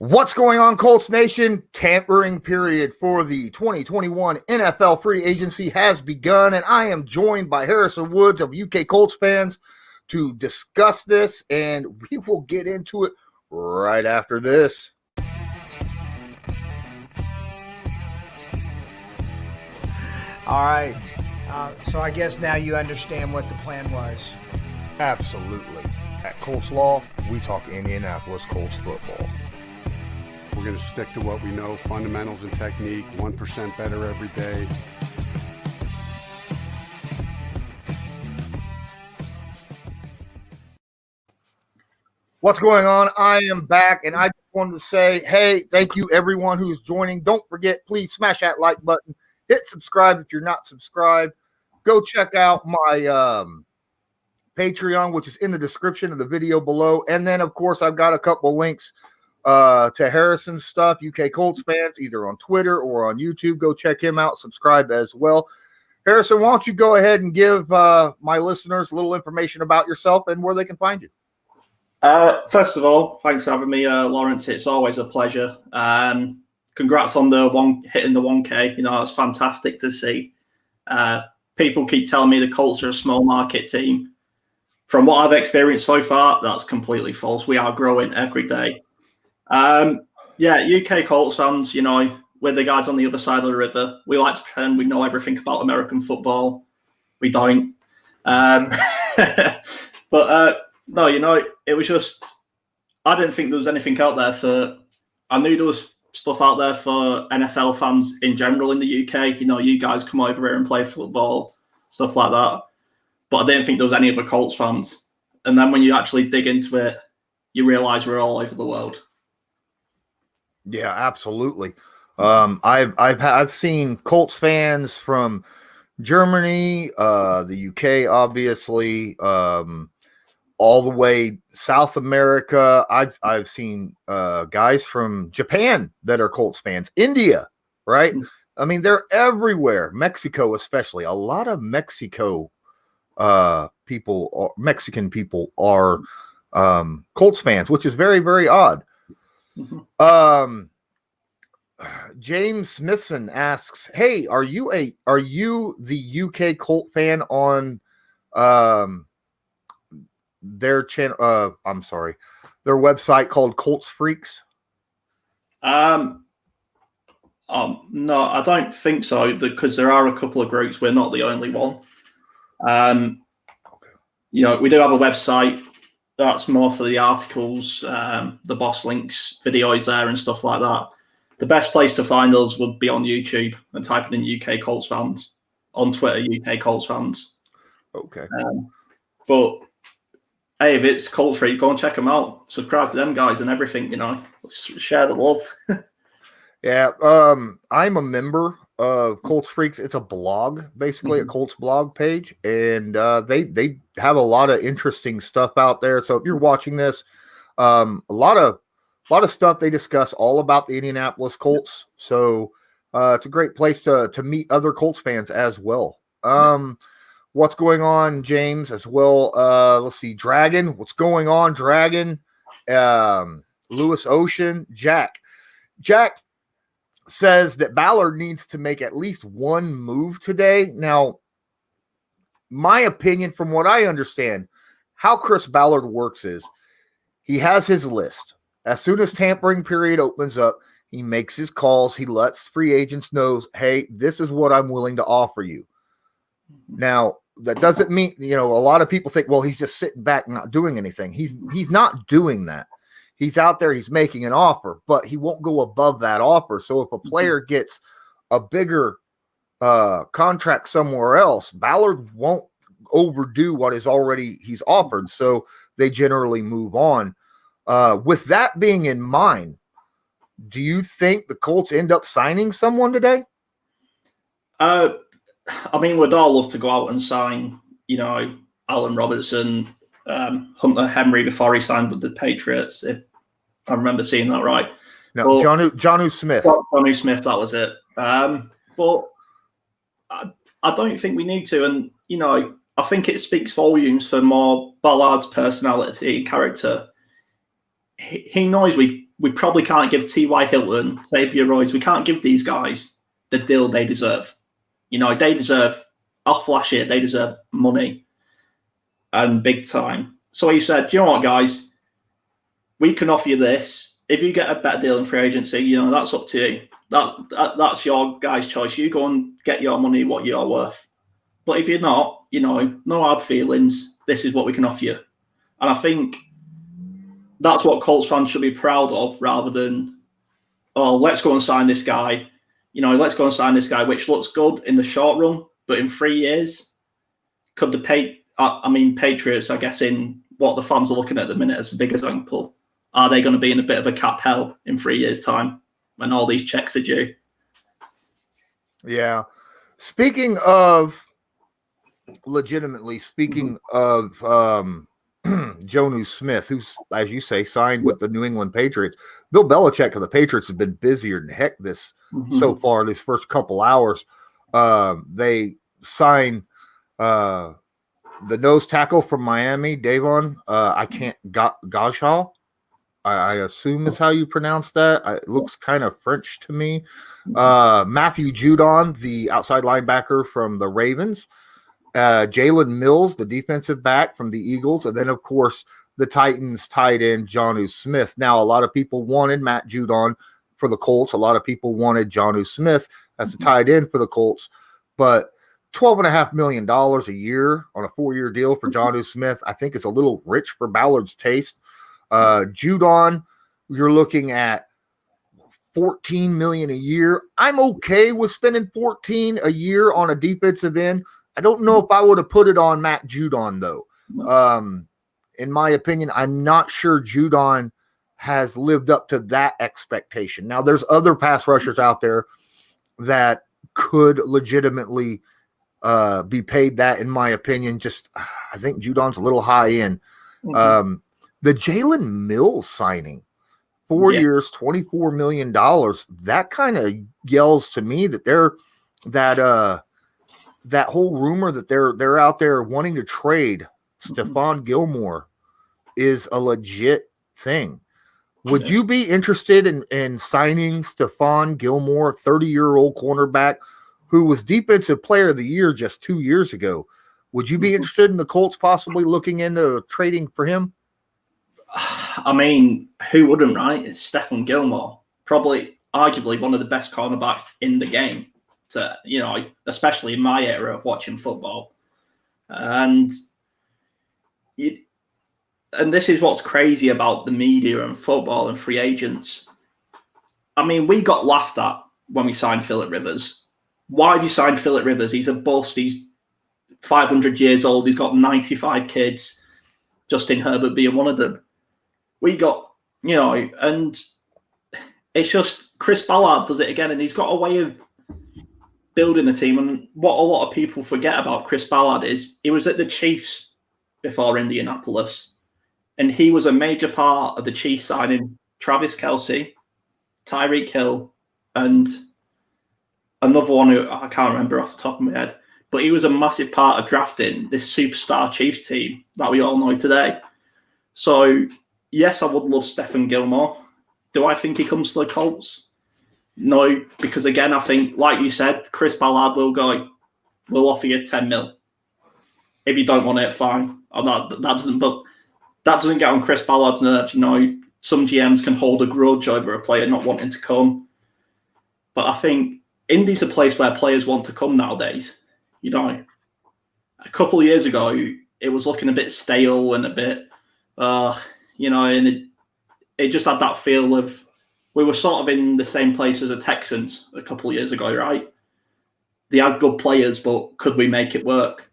What's going on, Colts Nation? Tampering period for the 2021 NFL free agency has begun, and I am joined by Harrison Woods of UK Colts Fans to discuss this, and we will get into it right after this. All right. So I guess now you understand what the plan was. Absolutely. At Colts Law, we talk Indianapolis Colts football. We're going to stick to what we know, fundamentals and technique, 1% better every day. What's going on? I am back, and I just wanted to say, hey, thank you everyone who's joining. Don't forget, please smash that like button. Hit subscribe if you're not subscribed. Go check out my Patreon, which is in the description of the video below. And then, of course, I've got a couple links to Harrison's stuff, UK Colts Fans, either on Twitter or on YouTube. Go check him out. Subscribe as well. Harrison, why don't you go ahead and give my listeners a little information about yourself and where they can find you? First of all, thanks for having me, Lawrence. It's always a pleasure. Congrats on hitting the 1K. You know, it's fantastic to see. People keep telling me the Colts are a small market team. From what I've experienced so far, that's completely false. We are growing every day. UK Colts fans, you know, we're the guys on the other side of the river. We like to pretend we know everything about American football. We don't. But no, you know, it was just, I didn't think there was anything out there I knew there was stuff out there for NFL fans in general in the UK. You know, you guys come over here and play football, stuff like that. But I didn't think there was any other Colts fans. And then when you actually dig into it, you realize we're all over the world. Yeah, absolutely. I've seen Colts fans from Germany, the UK, obviously, all the way South America. I've seen guys from Japan that are Colts fans, India, right? I mean, they're everywhere. Mexico, especially. A lot of Mexican people are Colts fans, which is very, very odd. James Smithson asks, "Hey, are you the UK Colt fan on their channel? Their website called Colts Freaks?" No, I don't think so, because there are a couple of groups. We're not the only one. Okay. You know, we do have a website that's more for the articles, the boss links, videos there and stuff like that. The best place to find us would be on YouTube and typing in UK Colts Fans. On Twitter, UK Colts Fans. Okay. But hey, if it's Colts Freak, go and check them out. Subscribe to them guys and everything, you know. Share the love. Yeah, I'm a member of Colts Freaks. It's a blog, basically a Colts blog page, and they have a lot of interesting stuff out there. So if you're watching this, a lot of stuff they discuss all about the Indianapolis Colts. So it's a great place to meet other Colts fans as well. What's going on, James, as well? Let's see, Dragon. What's going on, Dragon? Lewis Ocean, Jack says that Ballard needs to make at least one move today. Now, my opinion, from what I understand, how Chris Ballard works is he has his list. As soon as tampering period opens up, he makes his calls. He lets free agents know, hey, this is what I'm willing to offer you. Now, that doesn't mean, you know, a lot of people think, well, he's just sitting back and not doing anything. He's not doing that. He's out there, he's making an offer, but he won't go above that offer. So if a player gets a bigger contract somewhere else, Ballard won't overdo what he's offered. So they generally move on. With that being in mind, do you think the Colts end up signing someone today? I mean, we'd all love to go out and sign, you know, Allen Robertson, Hunter Henry before he signed with the Patriots, if I remember seeing that right. No, Jonnu Smith. Jonnu Smith, that was it. But I don't think we need to. And, you know, I think it speaks volumes for more Ballard's personality and character. he knows we probably can't give T.Y. Hilton, Xavier Rhodes, we can't give these guys the deal they deserve. They deserve, off last year, they deserve money and big time. So he said, you know what, guys, we can offer you this. If you get a better deal in free agency, that's up to you. That's your guys' choice. You go and get your money what you're worth. But if you're not, no hard feelings. This is what we can offer you. And I think that's what Colts fans should be proud of, rather than, let's go and sign this guy. Let's go and sign this guy, which looks good in the short run, but in 3 years, could the Patriots, I guess, in what the fans are looking at the minute as the big example, are they going to be in a bit of a cap hell in 3 years' time when all these checks are due? Yeah. Speaking of Jonnu Smith, who's, as you say, signed with the New England Patriots. Bill Belichick of the Patriots has been busier than heck so far, these first couple hours. They signed the nose tackle from Miami, Davon. Gashaw, I assume is how you pronounce that. It looks kind of French to me. Matthew Judon, the outside linebacker from the Ravens. Jalen Mills, the defensive back from the Eagles, and then, of course, the Titans tight end Jonnu Smith. Now, a lot of people wanted Matt Judon for the Colts. A lot of people wanted Jonnu Smith as the tight end for the Colts, but $12.5 million a year on a 4-year deal for Jonnu Smith, I think, is a little rich for Ballard's taste. Judon, you're looking at $14 million a year. I'm okay with spending $14 a year on a defensive end. I don't know if I would have put it on Matt Judon, though. In my opinion, I'm not sure Judon has lived up to that expectation. Now, there's other pass rushers out there that could legitimately be paid that, in my opinion. Just, I think Judon's a little high end. The Jalen Mills signing, 4 years, $24 million. That kind of yells to me that that whole rumor that they're out there wanting to trade Stephon Gilmore is a legit thing. Would you be interested in signing Stephon Gilmore, 30-year-old cornerback who was Defensive Player of the Year just 2 years ago? Would you be interested in the Colts possibly looking into trading for him? I mean, who wouldn't, right? It's Stephon Gilmore, probably arguably one of the best cornerbacks in the game. Especially in my era of watching football. And this is what's crazy about the media and football and free agents. I mean, we got laughed at when we signed Phillip Rivers. Why have you signed Phillip Rivers? He's a bust. He's 500 years old. He's got 95 kids. Justin Herbert being one of them. We got, and it's just Chris Ballard does it again. And he's got a way of building a team. And what a lot of people forget about Chris Ballard is he was at the Chiefs before Indianapolis, and he was a major part of the Chiefs signing Travis Kelce, Tyreek Hill, and another one who I can't remember off the top of my head, but he was a massive part of drafting this superstar Chiefs team that we all know today. So yes, I would love Stephon Gilmore. Do I think he comes to the Colts? No, because again, I think, like you said, Chris Ballard will go, we'll offer you 10 mil. If you don't want it, fine. That doesn't get on Chris Ballard's nerves. Some GMs can hold a grudge over a player not wanting to come. But I think Indy's a place where players want to come nowadays. A couple of years ago, it was looking a bit stale and a bit, and it just had that feel of, we were sort of in the same place as the Texans a couple of years ago, right? They had good players, but could we make it work?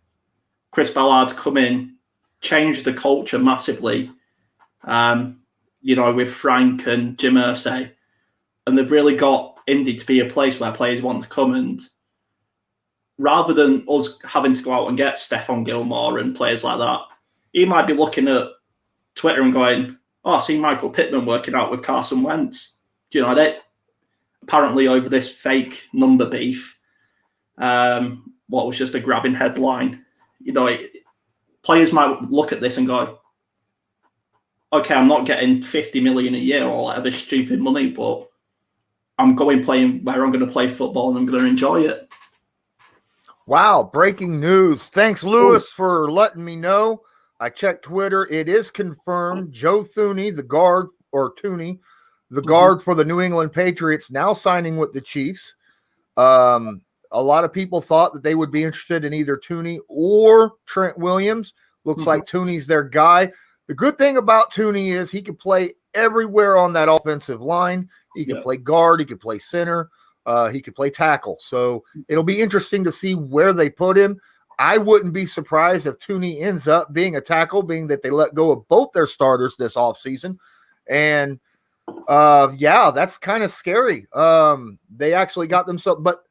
Chris Ballard's come in, changed the culture massively, with Frank and Jim Irsay. And they've really got Indy to be a place where players want to come. And rather than us having to go out and get Stephon Gilmore and players like that, he might be looking at Twitter and going, I see Michael Pittman working out with Carson Wentz. They apparently over this fake number beef, what was just a grabbing headline. Players might look at this and go, okay, I'm not getting 50 million a year or whatever stupid money, but I'm playing where I'm going to play football and I'm going to enjoy it. Wow, breaking news. Thanks, Lewis, for letting me know. I checked Twitter. It is confirmed. Joe Thuney, the guard, or Tooney, the guard for the New England Patriots, now signing with the Chiefs. A lot of people thought that they would be interested in either Tooney or Trent Williams. Looks like Tooney's their guy. The good thing about Tooney is he can play everywhere on that offensive line. He can play guard. He can play center. He could play tackle. So it'll be interesting to see where they put him. I wouldn't be surprised if Tooney ends up being a tackle, being that they let go of both their starters this offseason. And, that's kind of scary. They actually got themselves – but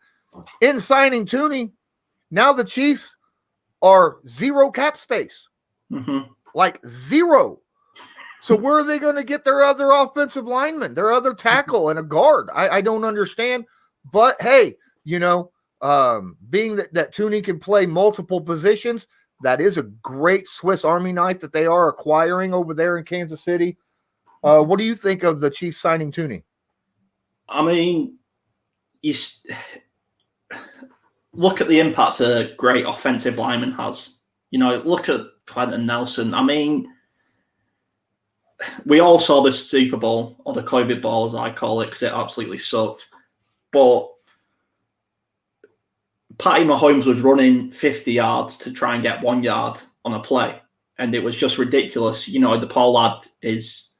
in signing Tooney, now the Chiefs are zero cap space. Like zero. So where are they going to get their other offensive lineman, their other tackle and a guard? I don't understand. But, hey, being that Tooney can play multiple positions, that is a great Swiss Army knife that they are acquiring over there in Kansas City. What do you think of the Chiefs signing Tooney? I mean, you look at the impact a great offensive lineman has. Look at Clinton Nelson. I mean, we all saw the Super Bowl, or the COVID Bowl, as I call it, because it absolutely sucked. But Patty Mahomes was running 50 yards to try and get 1 yard on a play, and it was just ridiculous. The poor lad is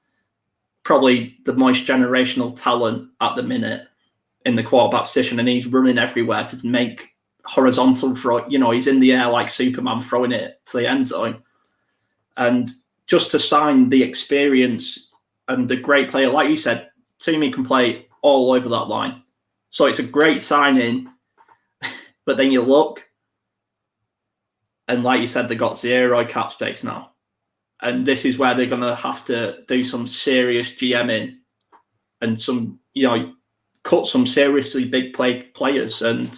probably the most generational talent at the minute in the quarterback position, and he's running everywhere to make horizontal throw. He's in the air like Superman throwing it to the end zone. And just to sign the experience and the great player, like you said, Toomey can play all over that line. So it's a great signing, but then you look, and like you said, they got zero cap space now. And this is where they're going to have to do some serious GMing and some, cut some seriously big players. And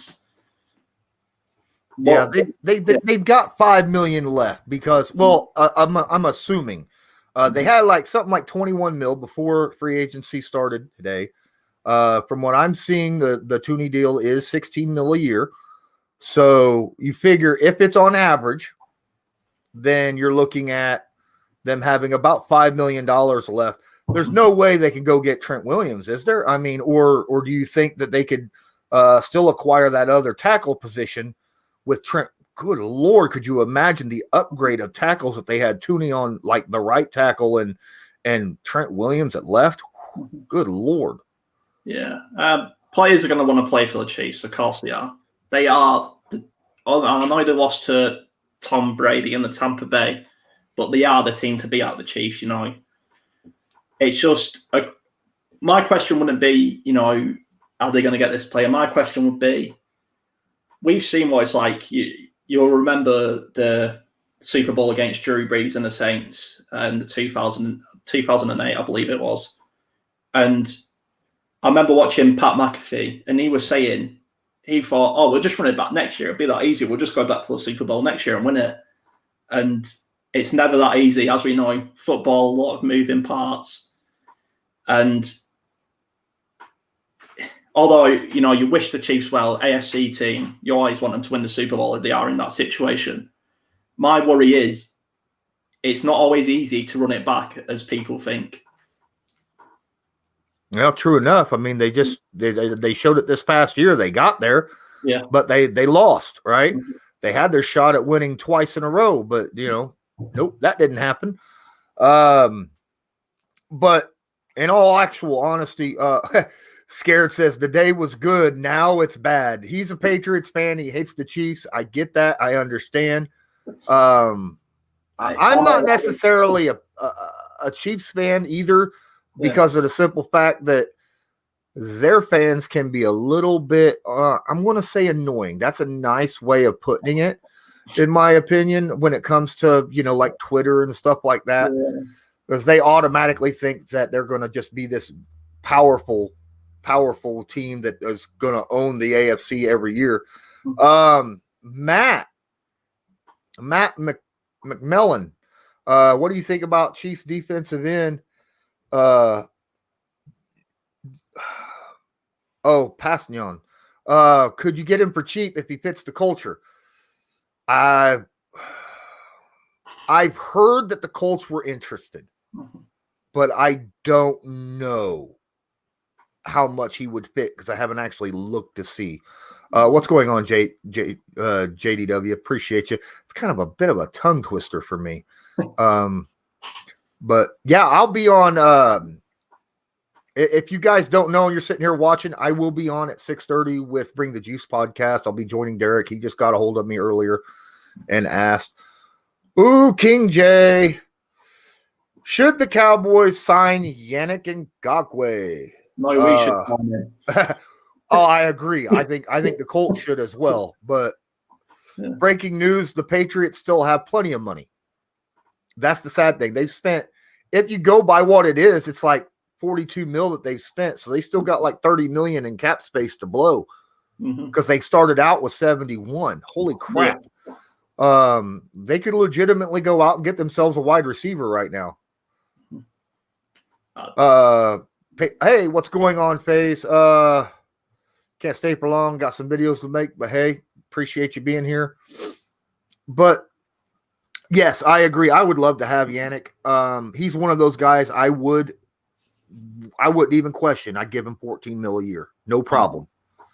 they've got $5 million left because, I'm assuming they had something like 21 mil before free agency started today. From what I'm seeing, the Tooney deal is 16 mil a year. So you figure if it's on average, then you're looking at them having about $5 million left. There's no way they can go get Trent Williams, is there? I mean, or do you think that they could still acquire that other tackle position with Trent? Good Lord, could you imagine the upgrade of tackles if they had Tooney on like the right tackle and Trent Williams at left? Good Lord. Yeah. Players are going to want to play for the Chiefs. Of course they are. They are. I know they lost to Tom Brady and the Tampa Bay, but they are the team to beat out the Chiefs, It's just, my question wouldn't be, are they going to get this player? My question would be, we've seen what it's like. You'll remember the Super Bowl against Drew Brees and the Saints in the 2008, I believe it was. And I remember watching Pat McAfee, and he was saying, he thought, we'll just run it back next year. It'll be that easy. We'll just go back to the Super Bowl next year and win it. And it's never that easy. As we know, football, a lot of moving parts. And although, you wish the Chiefs well, AFC team, you always want them to win the Super Bowl if they are in that situation. My worry is it's not always easy to run it back as people think. Well, true enough. I mean, they showed it this past year. They got there, but they lost, right? Mm-hmm. They had their shot at winning twice in a row, but nope, that didn't happen. But in all actual honesty, Scared says the day was good. Now it's bad. He's a Patriots fan. He hates the Chiefs. I get that. I understand. I'm not necessarily a Chiefs fan either, because of the simple fact that their fans can be a little bit, I'm going to say annoying. That's a nice way of putting it, in my opinion, when it comes to, like Twitter and stuff like that, because they automatically think that they're going to just be this powerful team that is going to own the AFC every year. Matt McMillan, What do you think about Chiefs defensive end? Pasnion. Could you get him for cheap if he fits the culture? I've heard that the Colts were interested, but I don't know how much he would fit because I haven't actually looked to see. What's going on, JDW? Appreciate you. It's kind of a bit of a tongue twister for me. But yeah, I'll be on. If you guys don't know and you're sitting here watching, I will be on at 6:30 with Bring the Juice podcast. I'll be joining Derek. He just got a hold of me earlier and asked, "Ooh, King J, should the Cowboys sign Yannick Ngakoue?" No, we should sign him. I agree. I think the Colts should as well. But breaking news: the Patriots still have plenty of money. That's the sad thing. They've spent. If you go by what it is, it's like 42 mil that they've spent. So they still got like 30 million in cap space to blow because they started out with 71. Holy crap. Yeah. They could legitimately go out and get themselves a wide receiver right now. Hey, what's going on, FaZe? Can't stay for long. Got some videos to make, but hey, appreciate you being here. But yes, I agree. I would love to have Yannick. He's one of those guys I wouldn't even question. I'd give him 14 mil a year. No problem.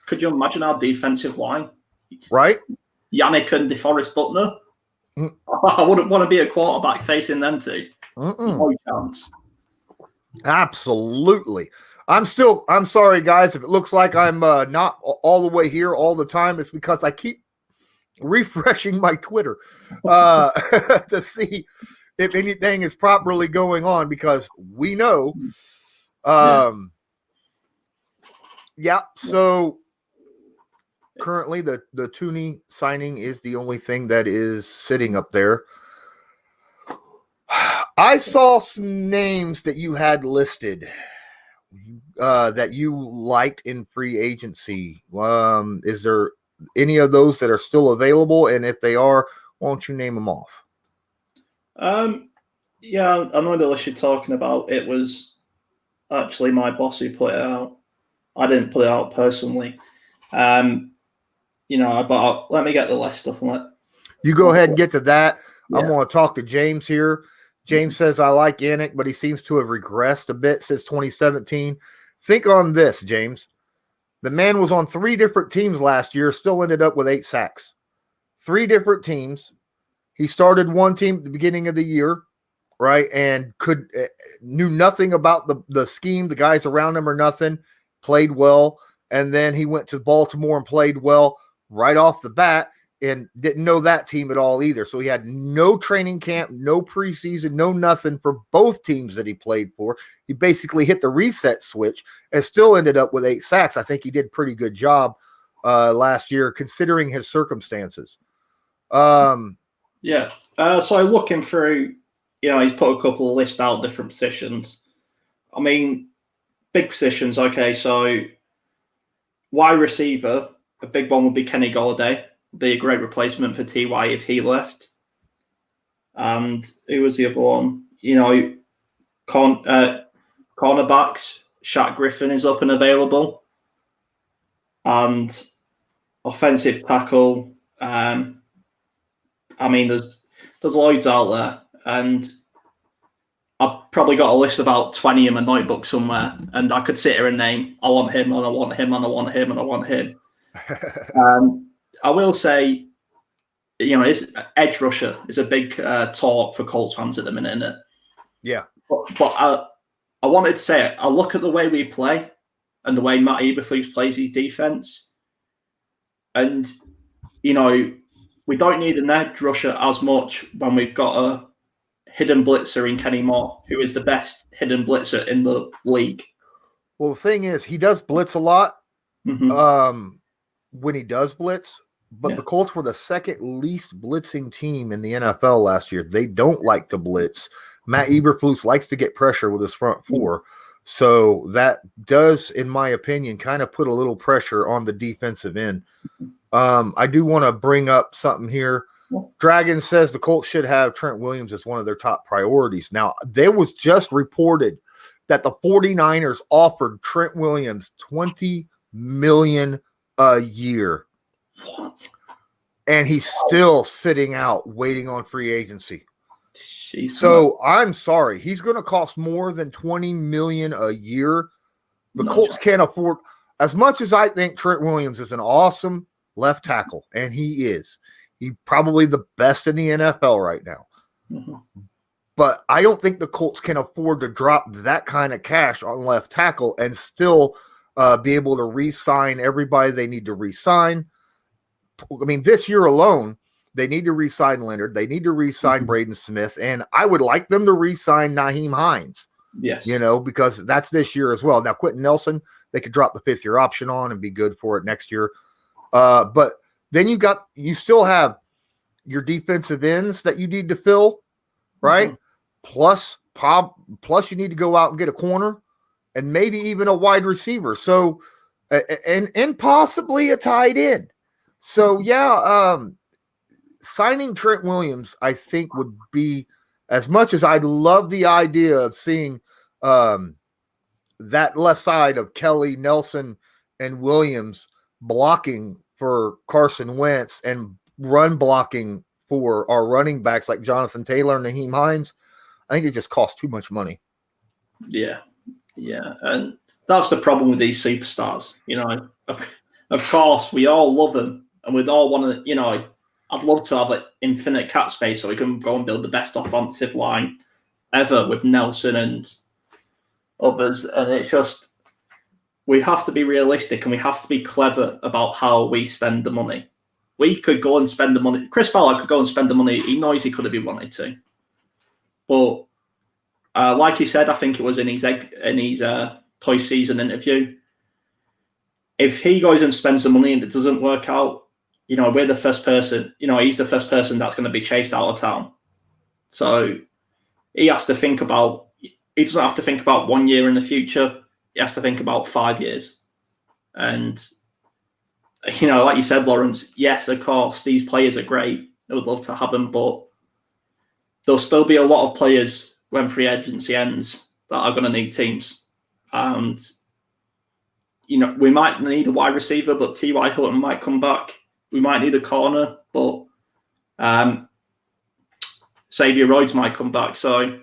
Could you imagine our defensive line? Right? Yannick and DeForest Buckner. I wouldn't want to be a quarterback facing them two. No chance. Absolutely. I'm sorry, guys, if it looks like I'm not all the way here all the time. It's because I keep refreshing my Twitter to see if anything is properly going on because we know. So currently the Tooney signing is the only thing that is sitting up there. I saw some names that you had listed that you liked in free agency. Is there any of those that are still available? And if they are, why don't you name them off? Yeah, I know the list you're talking about. It was actually my boss who put it out. I didn't put it out personally. But let me get the list up and let you go ahead and get to that. Yeah. I'm going to talk to James here. James says, I like Yannick, but he seems to have regressed a bit since 2017. Think on this, James. The man was on 3 different teams last year, still ended up with 8 sacks. 3 different teams. He started one team at the beginning of the year, right, and knew nothing about the scheme, the guys around him or nothing, played well, and then he went to Baltimore and played well right off the bat, and didn't know that team at all either. So he had no training camp, no preseason, no nothing for both teams that he played for. He basically hit the reset switch and still ended up with 8 sacks. I think he did a pretty good job last year considering his circumstances. So looking through, he's put a couple of lists out, different positions. I mean, big positions. Okay, so wide receiver, a big one would be Kenny Golladay. Be a great replacement for T.Y. if he left. And who was the other one? Cornerbacks. Shaq Griffin is up and available. And offensive tackle. There's loads out there. And I've probably got a list of about 20 in my notebook somewhere. And I could sit here and name, I want him, and I want him, and I want him, and I want him. I will say, his edge rusher is a big talk for Colts fans at the minute, isn't it? Yeah. But I wanted to say it. I look at the way we play and the way Matt Eberflus plays his defense. And, we don't need an edge rusher as much when we've got a hidden blitzer in Kenny Moore, who is the best hidden blitzer in the league. Well, the thing is, he does blitz a lot when he does blitz. But the Colts were the second least blitzing team in the NFL last year. They don't like to blitz. Matt Eberflus likes to get pressure with his front four. So that does, in my opinion, kind of put a little pressure on the defensive end. I do want to bring up something here. Dragon says the Colts should have Trent Williams as one of their top priorities. Now, there was just reported that the 49ers offered Trent Williams $20 million a year. What? And he's still sitting out waiting on free agency. Jeez, so I'm sorry. He's going to cost more than $20 million a year. The Colts can't afford, as much as I think Trent Williams is an awesome left tackle, and he is. He's probably the best in the NFL right now. Mm-hmm. But I don't think the Colts can afford to drop that kind of cash on left tackle and still be able to re-sign everybody they need to re-sign. I mean, this year alone, they need to re-sign Leonard. They need to re-sign Braden Smith. And I would like them to re-sign Nyheim Hines. Yes. Because that's this year as well. Now, Quentin Nelson, they could drop the 5th-year option on and be good for it next year. But then you still have your defensive ends that you need to fill, right? Mm-hmm. Plus you need to go out and get a corner and maybe even a wide receiver. So, and possibly a tight end. So, signing Trent Williams, I think, would be, as much as I love the idea of seeing that left side of Kelly, Nelson, and Williams blocking for Carson Wentz and run blocking for our running backs like Jonathan Taylor and Nyheim Hines, I think it just costs too much money. Yeah. And that's the problem with these superstars. Of course, we all love them and we'd all want to, I'd love to have an infinite cap space so we can go and build the best offensive line ever with Nelson and others. And it's just, we have to be realistic and we have to be clever about how we spend the money. We could go and spend the money. Chris Ballard could go and spend the money he knows he could have wanted to. But like he said, I think it was in his post-season interview, if he goes and spends the money and it doesn't work out, we're the first person, he's the first person that's going to be chased out of town. So he has to think about, he doesn't have to think about 1 year in the future. He has to think about 5 years. And, like you said, Lawrence, yes, of course, these players are great. I would love to have them, but there'll still be a lot of players when free agency ends that are going to need teams. And, we might need a wide receiver, but T.Y. Hilton might come back. We might need a corner, but Xavier Rhodes might come back. So,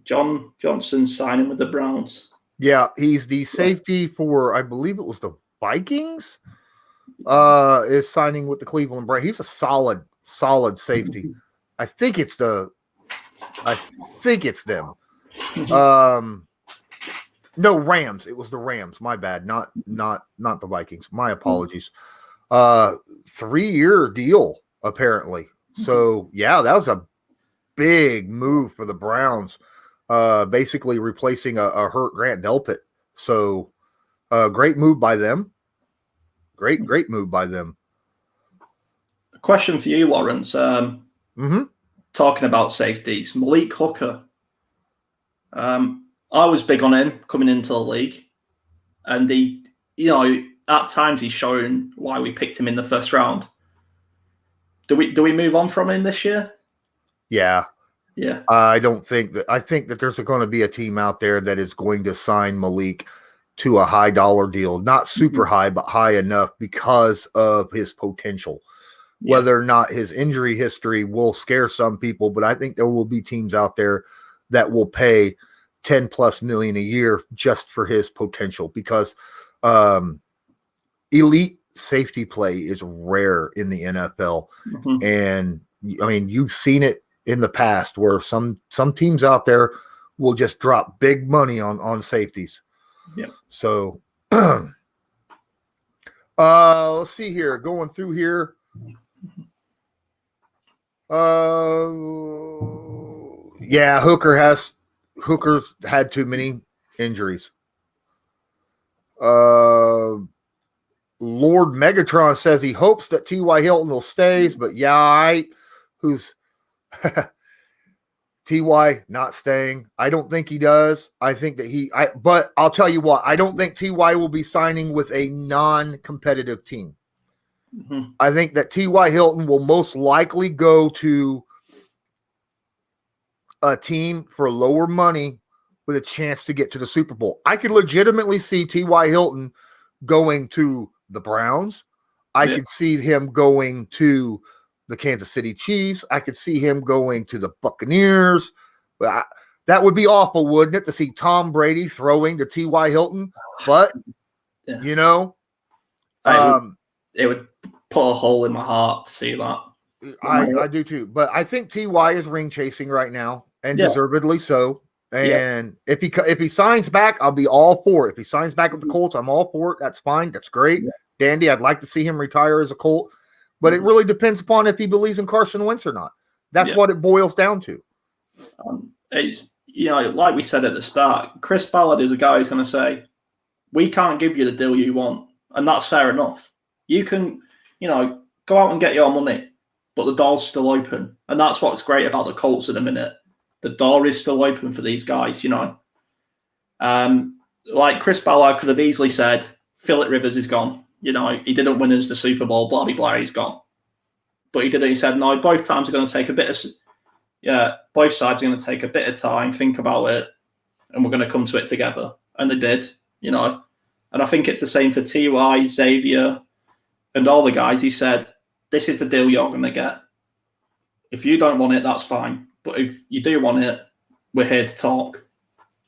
John Johnson signing with the Browns? Yeah, he's the safety for, I believe it was the Vikings, is signing with the Cleveland Browns. He's a solid safety. I think it's them. No, Rams. It was the Rams. My bad. Not the Vikings. My apologies. 3-year deal, apparently. So, that was a big move for the Browns, basically replacing a hurt Grant Delpit. So, great move by them. Great move by them. A question for you, Lawrence. Talking about safeties, Malik Hooker. I was big on him coming into the league, and at times he's shown why we picked him in the first round. Do we move on from him this year? Yeah. I think that there's going to be a team out there that is going to sign Malik to a high dollar deal, not super high, but high enough because of his potential. Yeah. Whether or not his injury history will scare some people, but I think there will be teams out there that will pay $10+ million a year just for his potential, because elite safety play is rare in the NFL. And I mean, you've seen it in the past where some teams out there will just drop big money on safeties. Yeah. So let's see here. Going through here. Hooker's had too many injuries. Lord Megatron says he hopes that T.Y. Hilton will stay, but who's T.Y. not staying? I don't think he does. I think that but I'll tell you what, I don't think T.Y. will be signing with a non-competitive team. Mm-hmm. I think that T.Y. Hilton will most likely go to a team for lower money with a chance to get to the Super Bowl. I could legitimately see T.Y. Hilton going to the Browns. I could see him going to the Kansas City Chiefs. I could see him going to the Buccaneers. But that would be awful, wouldn't it, to see Tom Brady throwing to T.Y. Hilton? But, you know, it would put a hole in my heart to see that. I do too. But I think T.Y. is ring chasing right now, and deservedly so. And if he signs back, I'll be all for it. If he signs back with the Colts, I'm all for it. That's fine. That's great. Yeah. Dandy, I'd like to see him retire as a Colt. But it really depends upon if he believes in Carson Wentz or not. That's what it boils down to. It's, you know, like we said at the start, Chris Ballard is a guy who's going to say, we can't give you the deal you want. And that's fair enough. You can, you know, go out and get your money, but the door's still open. And that's what's great about the Colts at the minute. The door is still open for these guys, you know. Like Chris Ballard could have easily said, Phillip Rivers is gone. You know, he didn't win us the Super Bowl, blah, blah, blah, he's gone. But he didn't. He said, no, both times are going to take a bit of, both sides are going to take a bit of time, think about it, and we're going to come to it together. And they did, you know. And I think it's the same for T.Y., Xavier, and all the guys. He said, this is the deal you're going to get. If you don't want it, that's fine. But if you do want it, we're here to talk.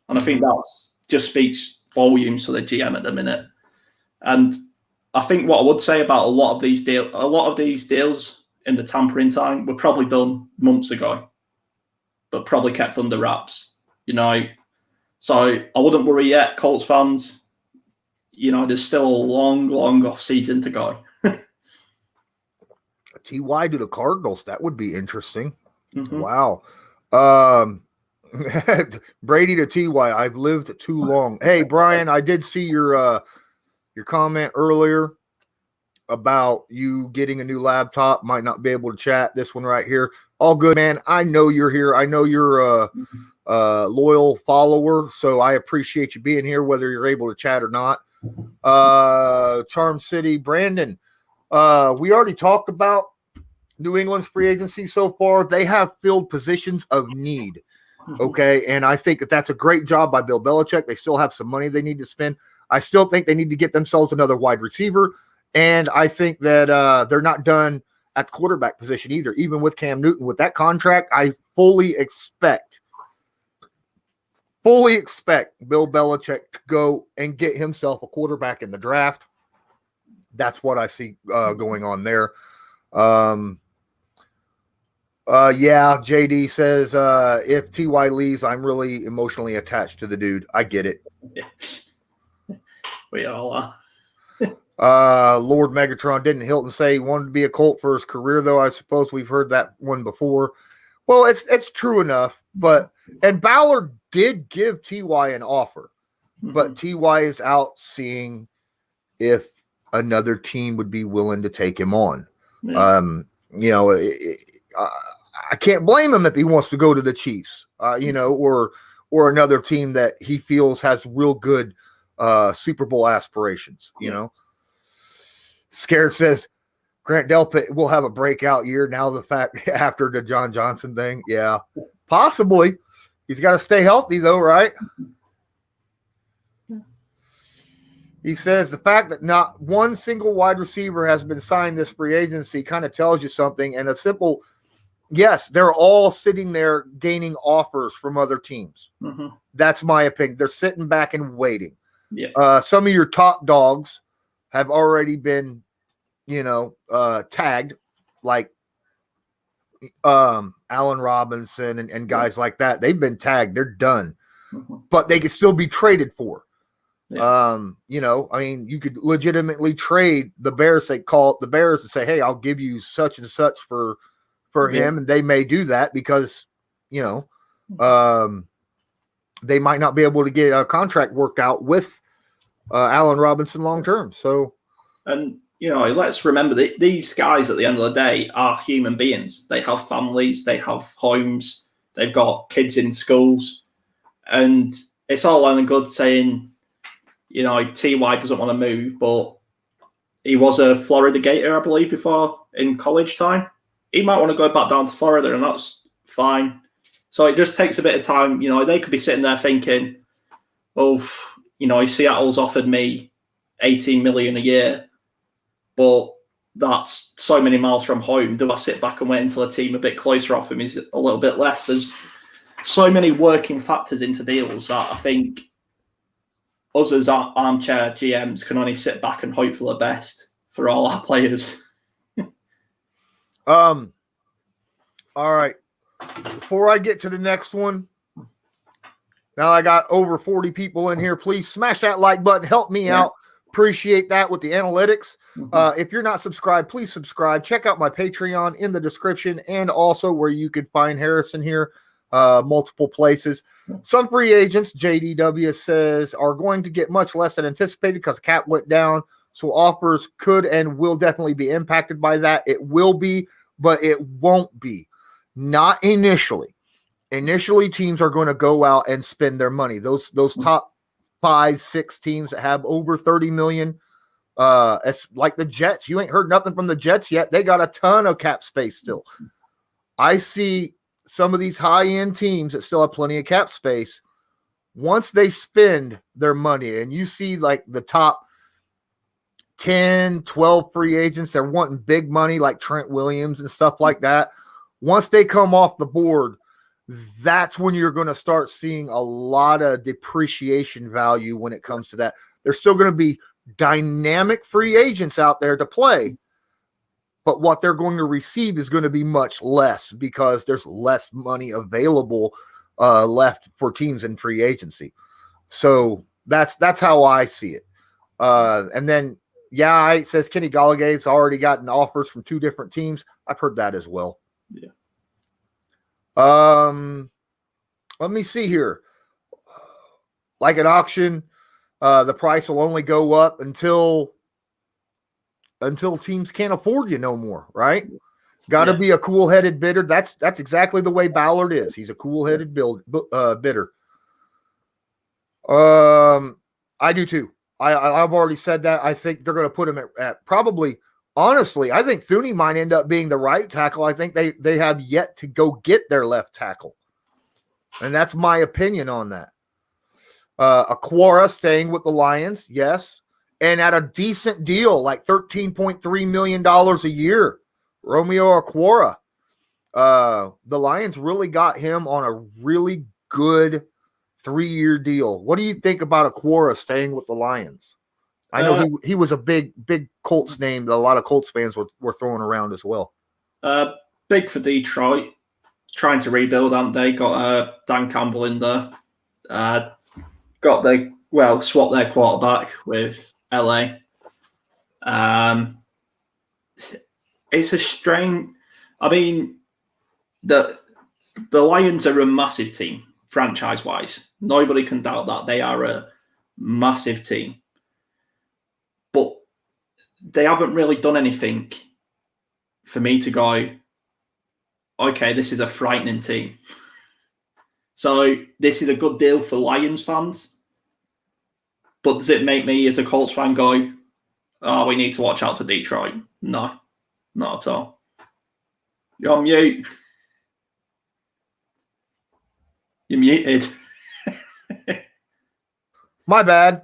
And I think that just speaks volumes for the GM at the minute. And I think what I would say about a lot of these deals in the tampering time were probably done months ago, but probably kept under wraps, you know. So I wouldn't worry yet, Colts fans. You know, there's still a long, long off season to go. T.Y. to the Cardinals, that would be interesting. Mm-hmm. Wow. Brady to T.Y. I've lived too long. Hey, Brian, I did see your comment earlier about you getting a new laptop. Might not be able to chat. This one right here. All good, man. I know you're here. I know you're a loyal follower, so I appreciate you being here, whether you're able to chat or not. Charm City, Brandon. We already talked about New England's free agency so far. They have filled positions of need. Okay. And I think that that's a great job by Bill Belichick. They still have some money they need to spend. I still think they need to get themselves another wide receiver. And I think that they're not done at the quarterback position either. Even with Cam Newton, with that contract, I fully expect Bill Belichick to go and get himself a quarterback in the draft. That's what I see going on there. JD says, if T.Y. leaves, I'm really emotionally attached to the dude. I get it. Yeah. We all are. Lord Megatron, didn't Hilton say he wanted to be a Colt for his career, though? I suppose we've heard that one before. Well, it's true enough, and Ballard did give T.Y. an offer, but T.Y. is out seeing if another team would be willing to take him on. Yeah. You know, I can't blame him if he wants to go to the Chiefs, you know, or another team that he feels has real good Super Bowl aspirations, you know. Scared says Grant Delpit will have a breakout year now, the fact after the John Johnson thing. Yeah, possibly. He's got to stay healthy, though, right? He says the fact that not one single wide receiver has been signed this free agency kind of tells you something. And a simple, yes, they're all sitting there gaining offers from other teams. Mm-hmm. That's my opinion. They're sitting back and waiting. Yeah. Some of your top dogs have already been, you know, tagged, like Allen Robinson and guys like that. They've been tagged. They're done. Mm-hmm. But they could still be traded for. Yeah. You know, I mean, you could legitimately trade the Bears. They call the Bears and say, hey, I'll give you such and such for him. And they may do that because, you know, they might not be able to get a contract worked out with Allen Robinson long term. So, and you know, let's remember that these guys at the end of the day are human beings. They have families, they have homes, they've got kids in schools, and it's all well and good saying, you know, T.Y. doesn't want to move, but he was a Florida Gator, I believe, before in college time. He might want to go back down to Florida, and that's fine. So it just takes a bit of time. You know, they could be sitting there thinking, "Oh, you know, Seattle's offered me $18 million a year, but that's so many miles from home. Do I sit back and wait until a team a bit closer off him is a little bit less?" There's so many working factors into deals that I think us as armchair GMs can only sit back and hope for the best for all our players. All right. Before I get to the next one, now I got over 40 people in here. Please smash that like button. Help me out. Appreciate that with the analytics. If you're not subscribed, please subscribe. Check out my Patreon in the description and also where you could find Harrison here, multiple places. Some free agents, JDW says, are going to get much less than anticipated because cap went down. So offers could and will definitely be impacted by that. It will be, but it won't be. Not initially. Initially, teams are going to go out and spend their money. Those top 5-6 teams that have over 30 million. It's like the Jets. You ain't heard nothing from the Jets yet. They got a ton of cap space still. I see some of these high-end teams that still have plenty of cap space. Once they spend their money, and you see like the top 10, 12 free agents, they're wanting big money like Trent Williams and stuff like that. Once they come off the board, that's when you're going to start seeing a lot of depreciation value when it comes to that. There's still going to be dynamic free agents out there to play, but what they're going to receive is going to be much less because there's less money available left for teams in free agency. So that's how I see it. And then, it says Kenny Gallegay's already gotten offers from 2 different teams. I've heard that as well. Yeah. Let me see here. Like an auction, the price will only go up until teams can't afford you no more, right? Got to be a cool-headed bidder. That's exactly the way Ballard is. He's a cool-headed bidder. I do too. I've already said that. I think they're going to put him at probably. Honestly, I think Thuney might end up being the right tackle. I think they have yet to go get their left tackle. And that's my opinion on that. Aquara staying with the Lions, yes. And at a decent deal, like $13.3 million a year. Romeo Aquara. The Lions really got him on a really good 3-year deal. What do you think about Aquara staying with the Lions? I know he was a big Colts name that a lot of Colts fans were throwing around as well. Big for Detroit. Trying to rebuild, haven't they? Got Dan Campbell in there. Swapped their quarterback with LA. It's a strange. I mean, the Lions are a massive team, franchise-wise. Nobody can doubt that. They are a massive team. But they haven't really done anything for me to go, okay, this is a frightening team. So this is a good deal for Lions fans. But does it make me, as a Colts fan, go, oh, we need to watch out for Detroit? No, not at all. You're on mute. You're muted. My bad.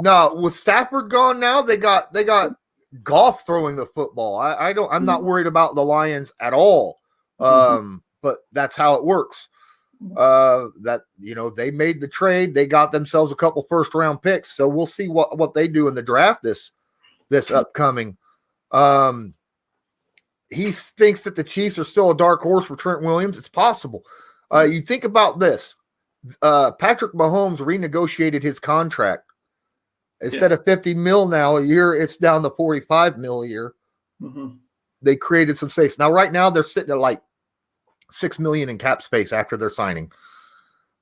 No, with Stafford gone now, they got Goff throwing the football. I'm not worried about the Lions at all. But that's how it works. They made the trade. They got themselves a couple first-round picks. So we'll see what they do in the draft this upcoming. He thinks that the Chiefs are still a dark horse for Trent Williams. It's possible. You think about this. Patrick Mahomes renegotiated his contract. Instead of $50 million now a year, it's down to $45 million a year. Mm-hmm. They created some space. Now, right now, they're sitting at like $6 million in cap space after their signing.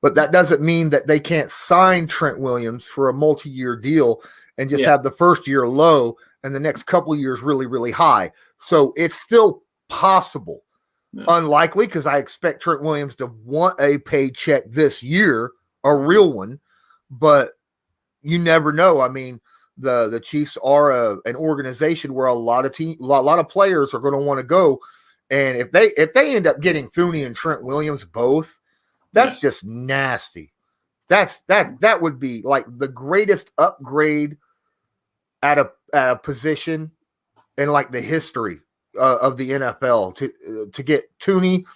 But that doesn't mean that they can't sign Trent Williams for a multi-year deal and just have the first year low and the next couple of years really, really high. So it's still possible. Yeah. Unlikely, because I expect Trent Williams to want a paycheck this year, a real one, but you never know. I mean, the Chiefs are an organization where a lot of players are going to want to go, and if they end up getting Thuney and Trent Williams both, that's just nasty. That would be like the greatest upgrade at a position in like the history of the NFL to get Thuney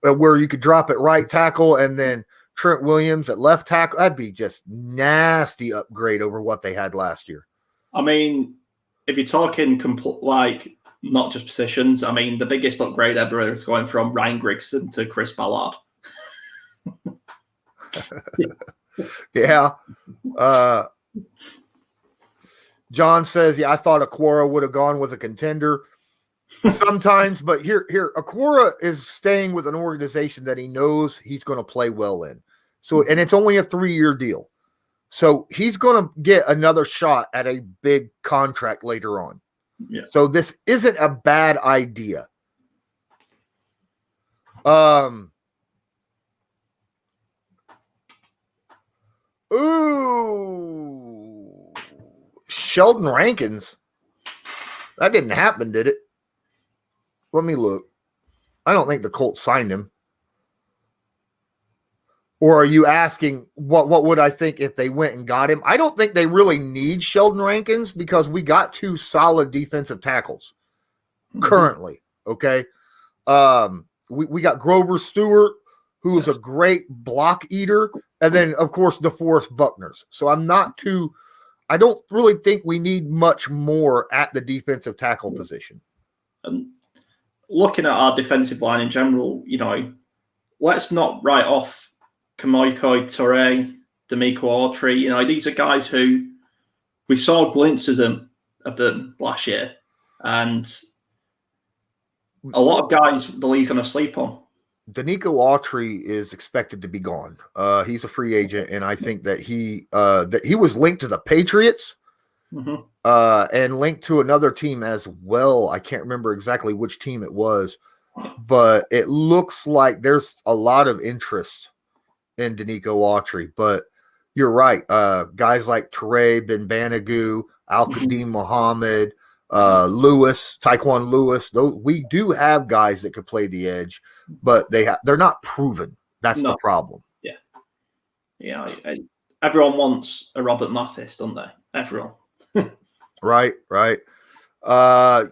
where you could drop at right tackle and then Trent Williams at left tackle. That'd be just nasty upgrade over what they had last year. I mean, if you're talking like not just positions, I mean, the biggest upgrade ever is going from Ryan Grigson to Chris Ballard. Yeah. John says, yeah, I thought Aquara would have gone with a contender sometimes, but here, Aquara is staying with an organization that he knows he's going to play well in. So, and it's only a 3-year deal. So he's going to get another shot at a big contract later on. Yeah. So this isn't a bad idea. Ooh, Sheldon Rankins. That didn't happen, did it? Let me look. I don't think the Colts signed him. Or are you asking what would I think if they went and got him? I don't think they really need Sheldon Rankins because we got 2 solid defensive tackles currently. Okay. We got Grover Stewart, who is a great block eater, and then of course DeForest Buckner's. So I don't really think we need much more at the defensive tackle position. And looking at our defensive line in general, let's not write off Kamoiko Toure, D'Amico Autry. These are guys who we saw glimpses of them last year, and a lot of guys the league's going to sleep on. D'Amico Autry is expected to be gone. He's a free agent, and I think that he was linked to the Patriots and linked to another team as well. I can't remember exactly which team it was, but it looks like there's a lot of interest in D'Amico Autry. But you're right. Guys like Toure, Ben Banogu, Al-Qadim Muhammad, Taekwon Lewis. We do have guys that could play the edge, but they're not proven. That's the problem. Yeah. Yeah. Everyone wants a Robert Mathis, don't they? Everyone. Right. Well,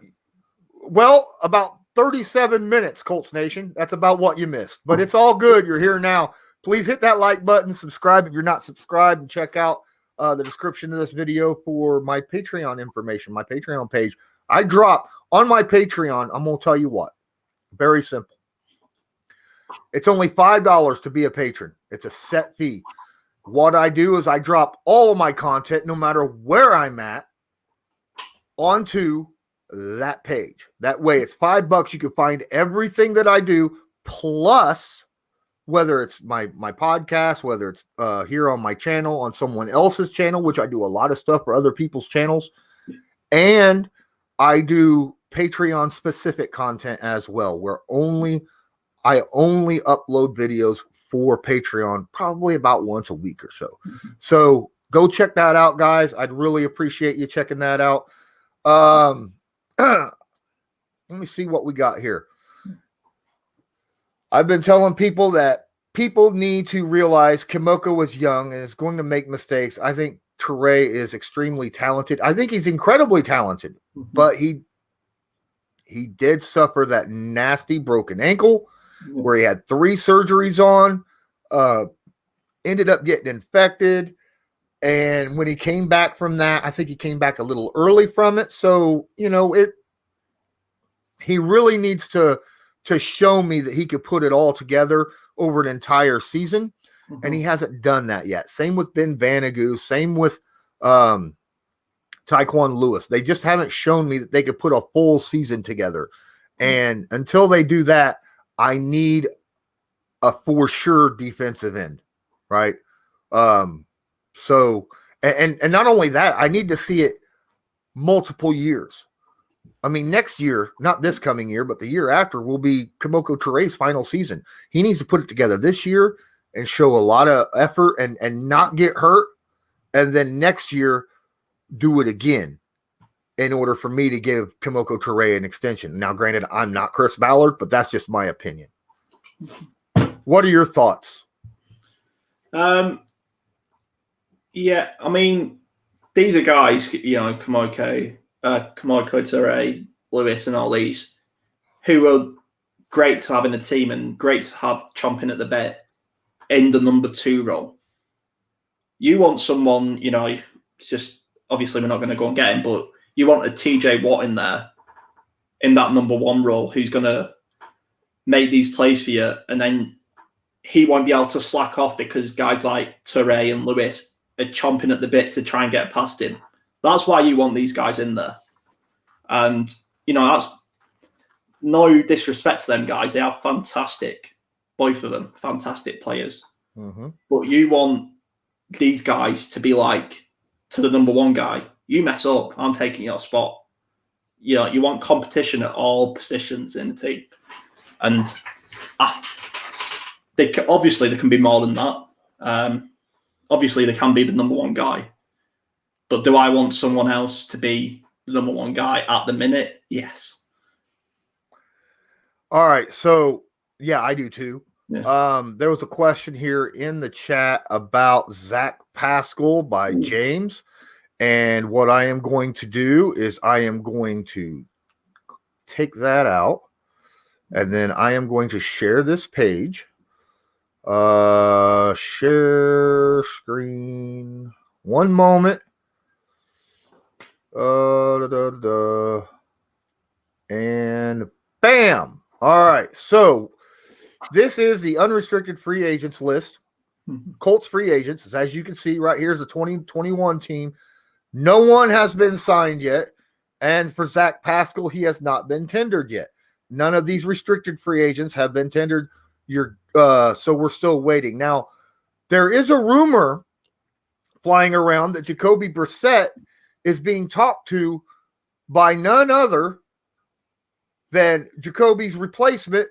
about 37 minutes, Colts Nation. That's about what you missed, but it's all good. You're here now. Please hit that like button, subscribe if you're not subscribed, and check out the description of this video for my Patreon information, my Patreon page. I drop on my Patreon. I'm going to tell you what. Very simple. It's only $5 to be a patron. It's a set fee. What I do is I drop all of my content, no matter where I'm at, onto that page. That way it's $5. You can find everything that I do, plus whether it's my podcast, whether it's here on my channel, on someone else's channel, which I do a lot of stuff for other people's channels, and I do Patreon specific content as well, where I only upload videos for Patreon probably about once a week or so. So go check that out, guys. I'd really appreciate you checking that out. Let me see what we got here. I've been telling people that people need to realize Kimoko was young and is going to make mistakes. I think Toure is extremely talented. I think he's incredibly talented, but he did suffer that nasty broken ankle where he had 3 surgeries on, ended up getting infected. And when he came back from that, I think he came back a little early from it. So, he really needs to show me that he could put it all together over an entire season. And he hasn't done that yet. Same with Ben Banogu, same with Taekwon Lewis. They just haven't shown me that they could put a full season together. And until they do that, I need a for sure defensive end, right? So, and not only that, I need to see it multiple years. I mean, next year, not this coming year, but the year after will be Kimoko Toure's final season. He needs to put it together this year and show a lot of effort and not get hurt. And then next year, do it again in order for me to give Kimoko Toure an extension. Now, granted, I'm not Chris Ballard, but that's just my opinion. What are your thoughts? Yeah, I mean, these are guys, Kimoko Toure, Lewis, and all these, who are great to have in a team and great to have chomping at the bit in the number 2 role. You want someone, it's just obviously we're not going to go and get him, but you want a TJ Watt in there in that number 1 role who's going to make these plays for you, and then he won't be able to slack off because guys like Toure and Lewis are chomping at the bit to try and get past him. That's why you want these guys in there. And, that's no disrespect to them guys. They are fantastic, both of them, fantastic players. Mm-hmm. But you want these guys to be like to the number 1 guy. You mess up, I'm taking your spot. You want competition at all positions in the team. And obviously there can be more than that. Obviously there can be the number 1 guy. But do I want someone else to be the number 1 guy at the minute? Yes. All right. So, yeah, I do too. Yeah. There was a question here in the chat about Zach Pascal by James. And what I am going to do is I am going to take that out. And then I am going to share this page. Share screen. One moment. And bam. All right. So this is the unrestricted free agents list. Colts free agents. As you can see right here is the 2021 team. No one has been signed yet. And for Zach Pascal, he has not been tendered yet. None of these restricted free agents have been tendered. So we're still waiting. Now, there is a rumor flying around that Jacoby Brissett is being talked to by none other than Jacoby's replacement,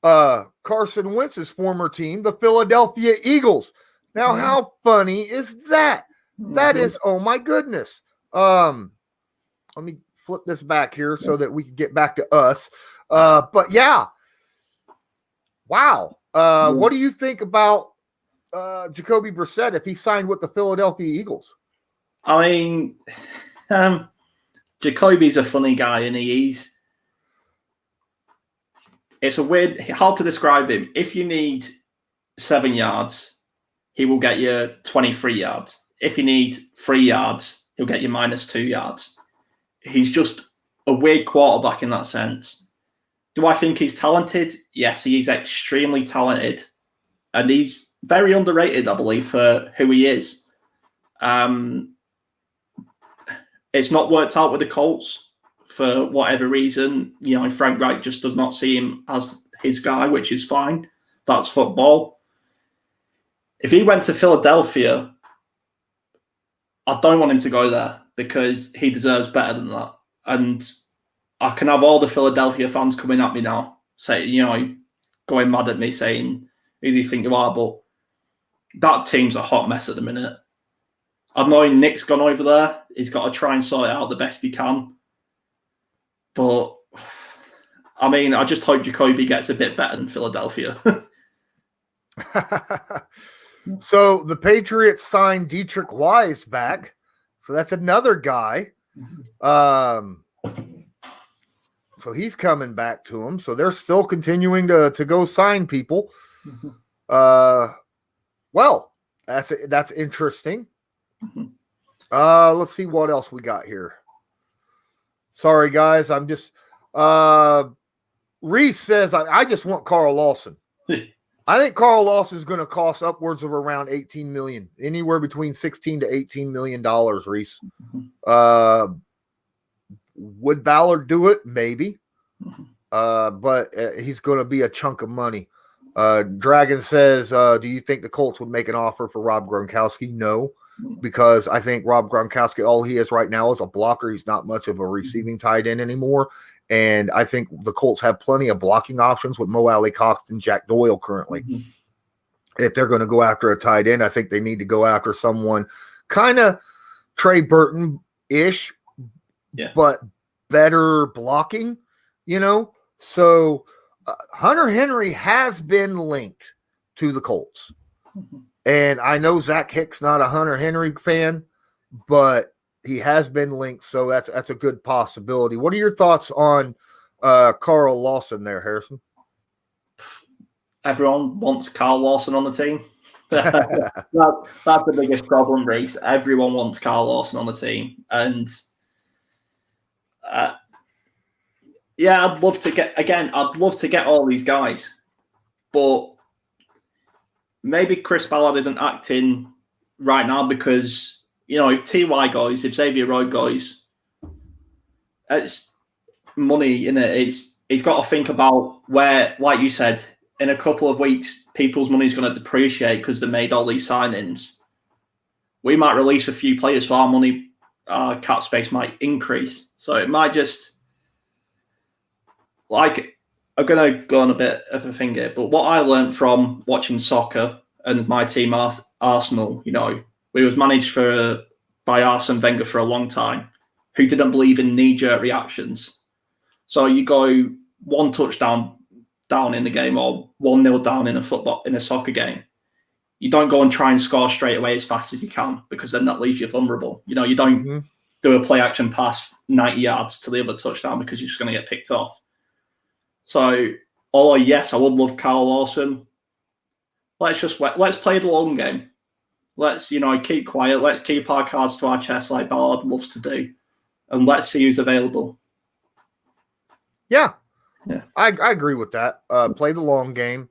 Carson Wentz's former team, the Philadelphia Eagles. Now, how funny is that? That is, oh my goodness. Let me flip this back here so that we can get back to us. But yeah. Wow. What do you think about Jacoby Brissett if he signed with the Philadelphia Eagles? I mean, Jacoby's a funny guy, and it's hard to describe him. If you need 7 yards, he will get you 23 yards. If you need 3 yards, he'll get you -2 yards. He's just a weird quarterback in that sense. Do I think he's talented? Yes, he is extremely talented. And he's very underrated, I believe, for who he is. It's not worked out with the Colts for whatever reason. Frank Reich just does not see him as his guy, which is fine. That's football. If he went to Philadelphia, I don't want him to go there because he deserves better than that. And I can have all the Philadelphia fans coming at me now, going mad at me, saying, who do you think you are? But that team's a hot mess at the minute. I know Nick's gone over there. He's got to try and sort it out the best he can. But, I mean, I just hope Jacoby gets a bit better than Philadelphia. So the Patriots signed Dietrich Wise back. So that's another guy. So he's coming back to him. So they're still continuing to go sign people. Well, that's interesting. Let's see what else we got here. Sorry, guys. I'm just Reese says I just want Carl Lawson. I think Carl Lawson is going to cost upwards of around $18 million, anywhere between $16 to $18 million, Reese. Would Ballard do it? Maybe. But he's going to be a chunk of money. Dragon says, do you think the Colts would make an offer for Rob Gronkowski? No, because I think Rob Gronkowski, all he is right now is a blocker. He's not much of a receiving tight end anymore. And I think the Colts have plenty of blocking options with Mo Alley Cox and Jack Doyle currently. If they're going to go after a tight end, I think they need to go after someone kind of Trey Burton-ish, but better blocking, So Hunter Henry has been linked to the Colts. And I know Zach Hick's not a Hunter Henry fan, but he has been linked, so that's a good possibility. What are your thoughts on Carl Lawson there, Harrison? Everyone wants Carl Lawson on the team. That's the biggest problem, Reese. Everyone wants Carl Lawson on the team. And I'd love to get all these guys. But maybe Chris Ballard isn't acting right now because, if T.Y. goes, if Xavier Rhodes goes, it's money, he's got to think about where, like you said, in a couple of weeks, people's money is going to depreciate because they made all these signings. We might release a few players, so our money, our cap space might increase. So it might just, I'm going to go on a bit of a thing here, but what I learned from watching soccer and my team, Arsenal, we was managed by Arsene Wenger for a long time, who didn't believe in knee-jerk reactions. So you go one touchdown down in the game or 1-0 down in a soccer game. You don't go and try and score straight away as fast as you can because then that leaves you vulnerable. You don't do a play-action pass 90 yards to the other touchdown because you're just going to get picked off. So, yes, I would love Carl Lawson. Let's play the long game. Let's, keep quiet. Let's keep our cards to our chest like Ballard loves to do. And let's see who's available. Yeah. I agree with that. Play the long game.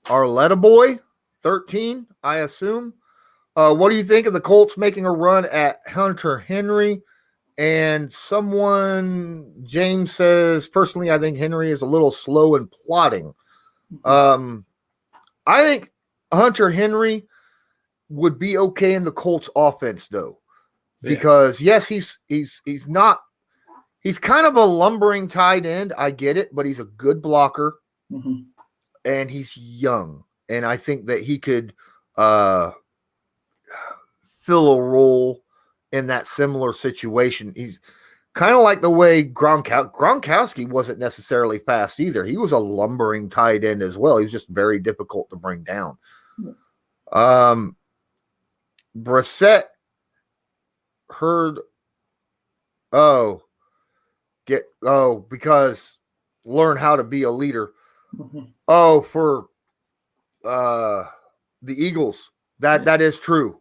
Arletta Boy, 13, I assume. What do you think of the Colts making a run at Hunter Henry? And James says, personally, I think Henry is a little slow in plotting. I think Hunter Henry would be okay in the Colts offense, though, because yes, he's kind of a lumbering tight end. I get it, but he's a good blocker, and he's young, and I think that he could fill a role in that similar situation. He's kind of like the way Gronkowski wasn't necessarily fast either. He was a lumbering tight end as well. He was just very difficult to bring down. Brissett heard, because learn how to be a leader. For the Eagles. That is true.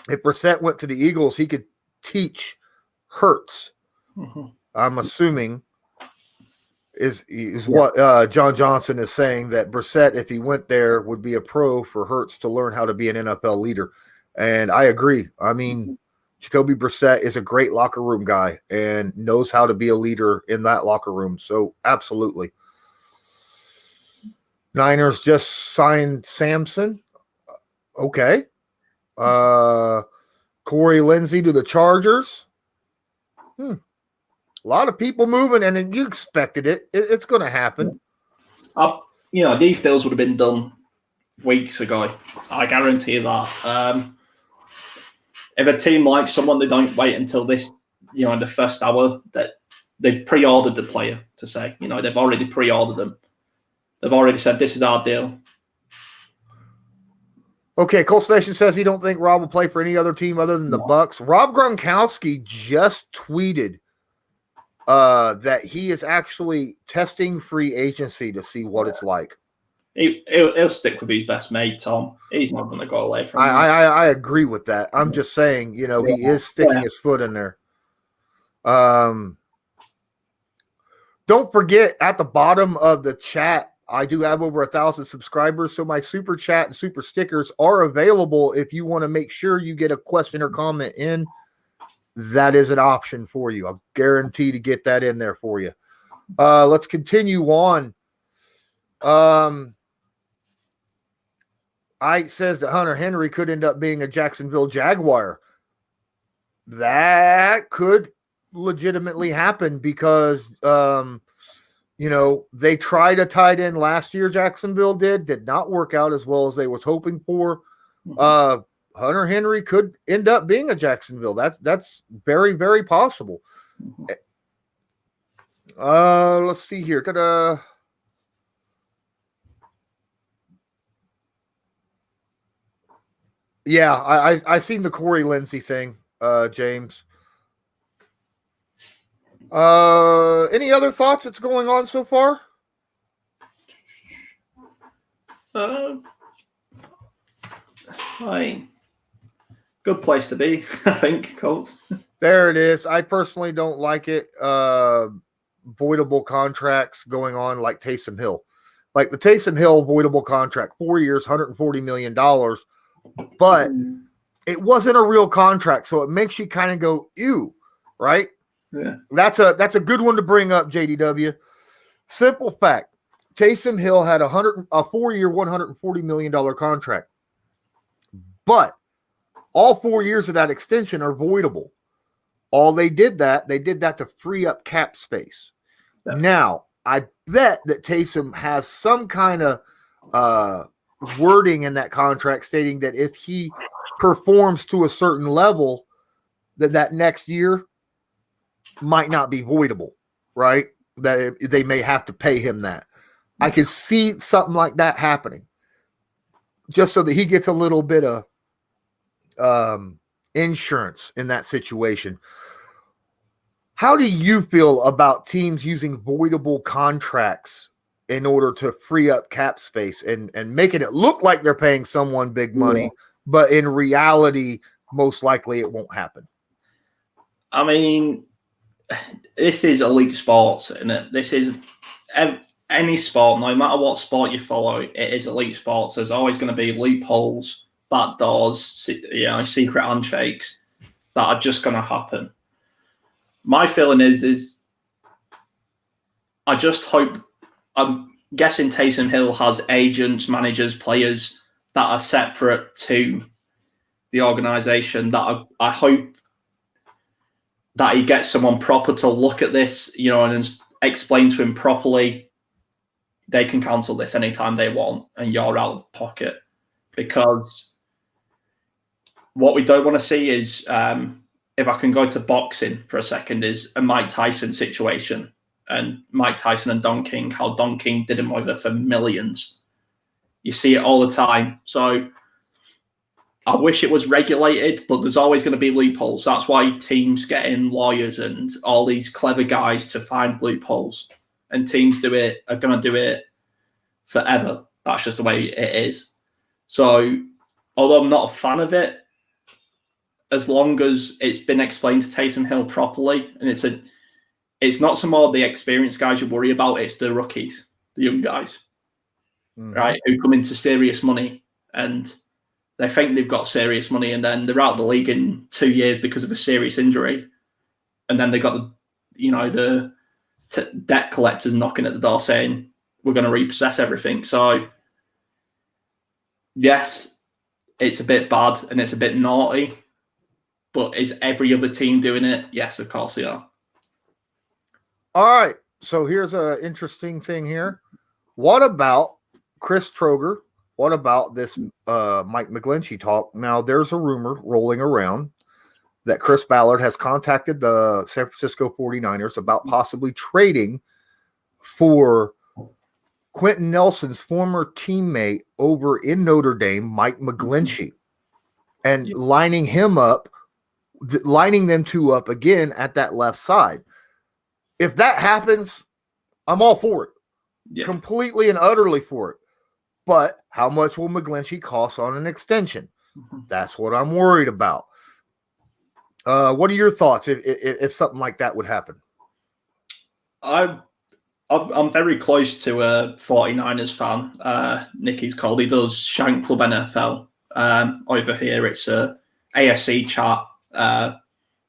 If Brissett went to the Eagles, he could teach Hurts. I'm assuming is what John Johnson is saying, that Brissett, if he went there, would be a pro for Hurts to learn how to be an NFL leader. And I agree. I mean, Jacoby Brissett is a great locker room guy and knows how to be a leader in that locker room. So absolutely. Niners just signed Samson. Okay. Corey Lindsey to the Chargers. A lot of people moving, and you expected it. It's going to happen. These deals would have been done weeks ago. I guarantee that. If a team likes someone, they don't wait until this, in the first hour that they've pre-ordered the player to say, they've already pre-ordered them. They've already said, this is our deal. Okay, Colts Nation says he don't think Rob will play for any other team other than the Bucks. Rob Gronkowski just tweeted that he is actually testing free agency to see what it's like. He'll stick with his best mate, Tom. He's not going to go away from him. I agree with that. I'm just saying, he is sticking his foot in there. Don't forget, at the bottom of the chat, I do have over 1,000 subscribers, so my super chat and super stickers are available if you want to make sure you get a question or comment in. That is an option for you. I'll guarantee to get that in there for you. Let's continue on. Ike says that Hunter Henry could end up being a Jacksonville Jaguar. That could legitimately happen because they tried a tight end last year. Jacksonville did not work out as well as they was hoping for. Hunter Henry could end up being a Jacksonville. That's very, very possible. Let's see here. Ta-da. Yeah, I seen the Corey Lindsey thing, James. Any other thoughts that's going on so far? Good place to be, I think, Colts. There it is. I personally don't like it. Voidable contracts going on like Taysom Hill. Like the Taysom Hill voidable contract, 4 years, $140 million. But it wasn't a real contract, so it makes you kind of go, ew, right? Yeah. That's a good one to bring up, JDW. Simple fact. Taysom Hill had a 4-year, $140 million contract. But all 4 years of that extension are voidable. They did that to free up cap space. Yeah. Now, I bet that Taysom has some kind of wording in that contract stating that if he performs to a certain level, that next year might not be voidable, right? That they may have to pay him that. I can see something like that happening just so that he gets a little bit of insurance in that situation. How do you feel about teams using voidable contracts in order to free up cap space and making it look like they're paying someone big money, but in reality, most likely it won't happen? I mean, this is elite sports, isn't it? This is any sport, no matter what sport you follow, it is elite sports. There's always going to be loopholes, backdoors, secret handshakes that are just going to happen. My feeling is I just hope, I'm guessing Taysom Hill has agents, managers, players that are separate to the organization. That I hope that he gets someone proper to look at this, and explain to him properly. They can cancel this anytime they want, and you're out of pocket. Because what we don't want to see is, if I can go to boxing for a second, is a Mike Tyson situation. And Mike Tyson and Don King, how Don King did him over for millions. You see it all the time. So I wish it was regulated, but there's always going to be loopholes. That's why teams get in lawyers and all these clever guys to find loopholes. And teams are going to do it forever. That's just the way it is. So although I'm not a fan of it, as long as it's been explained to Taysom Hill properly, and it's not some more the experienced guys you worry about, it's the rookies, the young guys, right, who come into serious money and they think they've got serious money and then they're out of the league in 2 years because of a serious injury. And then they got the debt collectors knocking at the door saying, we're going to repossess everything. So yes, it's a bit bad and it's a bit naughty, but is every other team doing it? Yes, of course they are. All right, so here's an interesting thing here. What about Chris Troger? What about this Mike McGlinchey talk? Now, there's a rumor rolling around that Chris Ballard has contacted the San Francisco 49ers about possibly trading for Quentin Nelson's former teammate over in Notre Dame, Mike McGlinchey, and lining them two up again at that left side. If that happens, I'm all for it. Yeah. Completely and utterly for it. But how much will McGlinchey cost on an extension? That's what I'm worried about. What are your thoughts if something like that would happen? I'm very close to a 49ers fan. Nicky's called. He does Shank Club NFL. Over here, it's a AFC chat,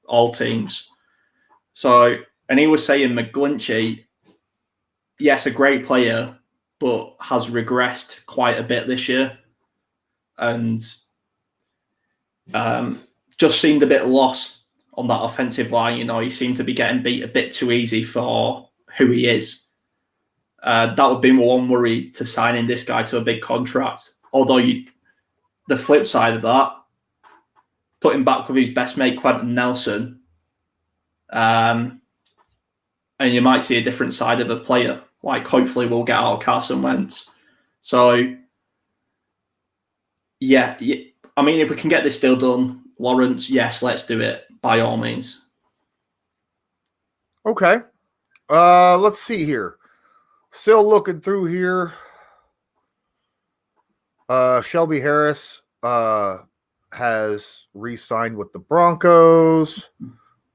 all teams. So, and he was saying McGlinchey, yes, a great player, but has regressed quite a bit this year. And just seemed a bit lost on that offensive line. He seemed to be getting beat a bit too easy for who he is. That would be my one worry to signing this guy to a big contract. Although the flip side of that, put him back with his best mate, Quentin Nelson, and you might see a different side of a player. Like, hopefully we'll get out Carson Wentz. So, yeah, I mean, if we can get this deal done, Lawrence, yes, let's do it, by all means. Okay. Let's see here. Still looking through here. Shelby Harris has re-signed with the Broncos,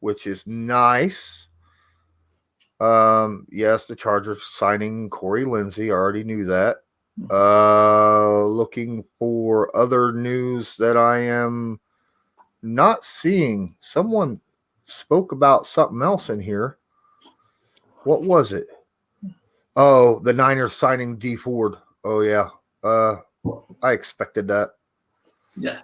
which is nice. Yes, the Chargers signing Corey Lindsey. I already knew that. Looking for other news that I am not seeing. Someone spoke about something else in here. What was it? Oh, the Niners signing D Ford. Oh, yeah. I expected that. Yeah.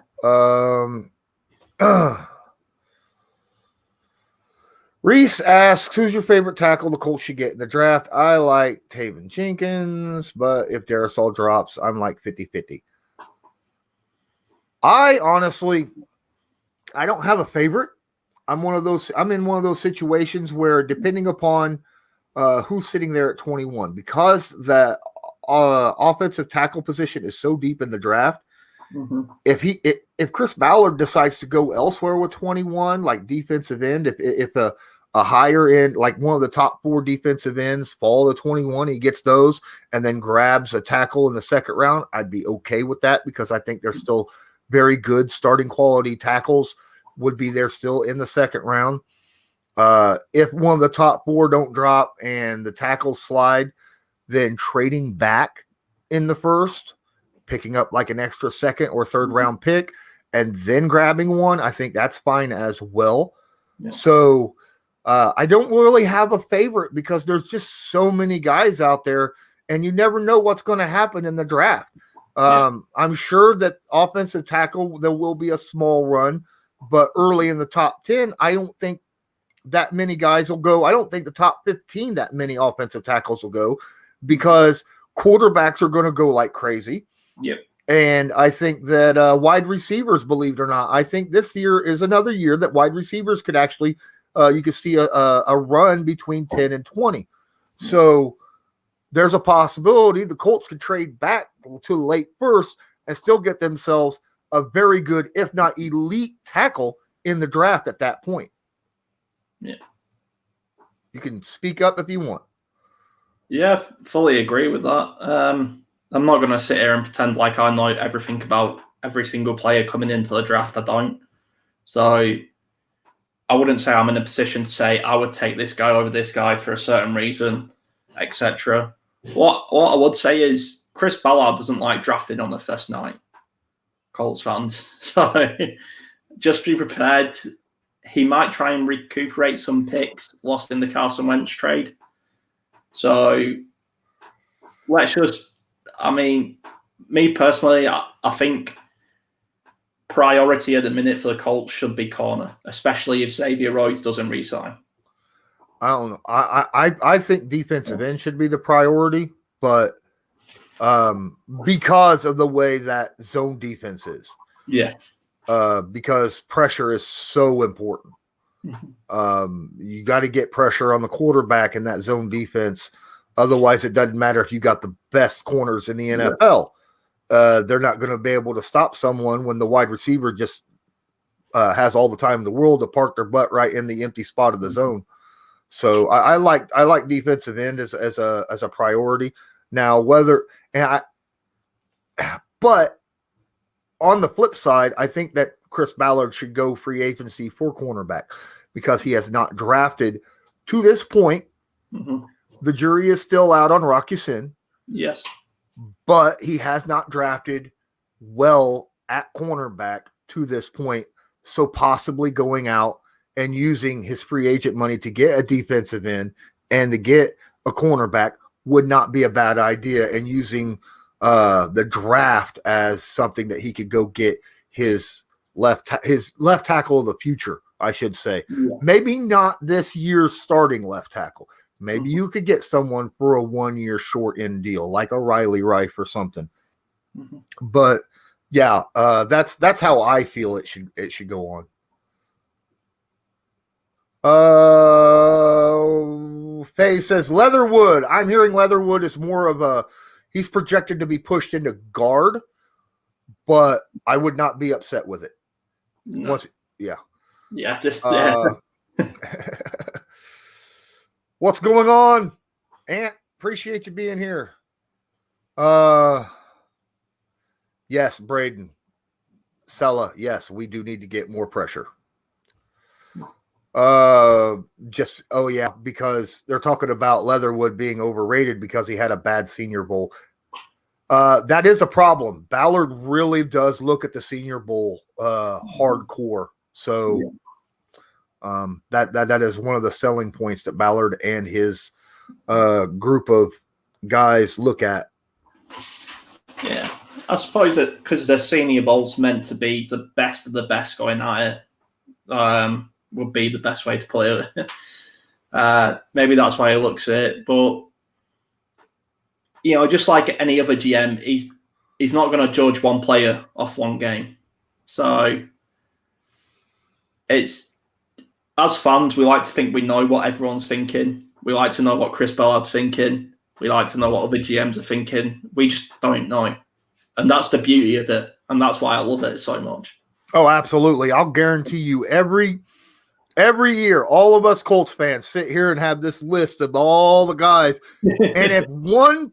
Reese asks, who's your favorite tackle the Colts should get in the draft? I like Taven Jenkins, but if Darrisaw drops, I'm like 50-50. I honestly, I don't have a favorite. I'm in one of those situations where, depending upon who's sitting there at 21, because the offensive tackle position is so deep in the draft. Mm-hmm. If Chris Ballard decides to go elsewhere with 21, like defensive end, if a higher end, like one of the top 4 defensive ends fall to 21, he gets those and then grabs a tackle in the second round, I'd be okay with that, because I think there's still very good starting quality tackles would be there still in the second round. If one of the top 4 don't drop and the tackles slide, then trading back in the first, picking up like an extra second or third round pick, and then grabbing one, I think that's fine as well. Yeah. So I don't really have a favorite, because there's just so many guys out there, and you never know what's going to happen in the draft. I'm sure that offensive tackle, there will be a small run, but early in the top 10, I don't think that many guys will go. I don't think the top 15, that many offensive tackles will go, because quarterbacks are going to go like crazy. Yep. And I think that wide receivers, believe it or not, I think this year is another year that wide receivers could actually, you could see a run between 10 and 20. So there's a possibility the Colts could trade back to the late first and still get themselves a very good, if not elite, tackle in the draft at that point. Yeah. You can speak up if you want. Yeah, fully agree with that. I'm not going to sit here and pretend like I know everything about every single player coming into the draft. I don't. So I wouldn't say I'm in a position to say I would take this guy over this guy for a certain reason, etc. What I would say is Chris Ballard doesn't like drafting on the first night, Colts fans. So just be prepared. He might try and recuperate some picks lost in the Carson Wentz trade. So let's just, I mean, me personally, I think priority at the minute for the Colts should be corner, especially if Xavier Rhodes doesn't re-sign. I don't know. I think defensive end should be the priority, but because of the way that zone defense is. Yeah. Because pressure is so important. You got to get pressure on the quarterback in that zone defense. Otherwise, it doesn't matter if you got the best corners in the NFL. They're not going to be able to stop someone when the wide receiver just has all the time in the world to park their butt right in the empty spot of the zone. So I like defensive end as a priority. Now, but on the flip side, I think that Chris Ballard should go free agency for cornerback, because he has not drafted to this point. Mm-hmm. The jury is still out on Rocky Sin. Yes. But he has not drafted well at cornerback to this point. So possibly going out and using his free agent money to get a defensive end and to get a cornerback would not be a bad idea, and using the draft as something that he could go get his left tackle of the future, I should say. Yeah. Maybe not this year's starting left tackle. Maybe you could get someone for a 1-year short end deal, like a Riley Rife or something. Mm-hmm. But Yeah, that's how I feel it should go on. Faye says Leatherwood. I'm hearing Leatherwood is more of he's projected to be pushed into guard, but I would not be upset with it. No. Yeah. What's going on, Ant? Appreciate you being here. Yes, Braden. Sella, yes, we do need to get more pressure. Because they're talking about Leatherwood being overrated because he had a bad Senior Bowl. That is a problem. Ballard really does look at the Senior Bowl hardcore. So that is one of the selling points that Ballard and his group of guys look at. Yeah, I suppose that because the Senior Bowl's meant to be the best of the best going at it, would be the best way to put it. Maybe that's why he looks at it. But, just like any other GM, he's not going to judge one player off one game. So it's, as fans, we like to think we know what everyone's thinking. We like to know what Chris Ballard's thinking. We like to know what other GMs are thinking. We just don't know. And that's the beauty of it. And that's why I love it so much. Oh, absolutely. I'll guarantee you every year, all of us Colts fans sit here and have this list of all the guys. And if one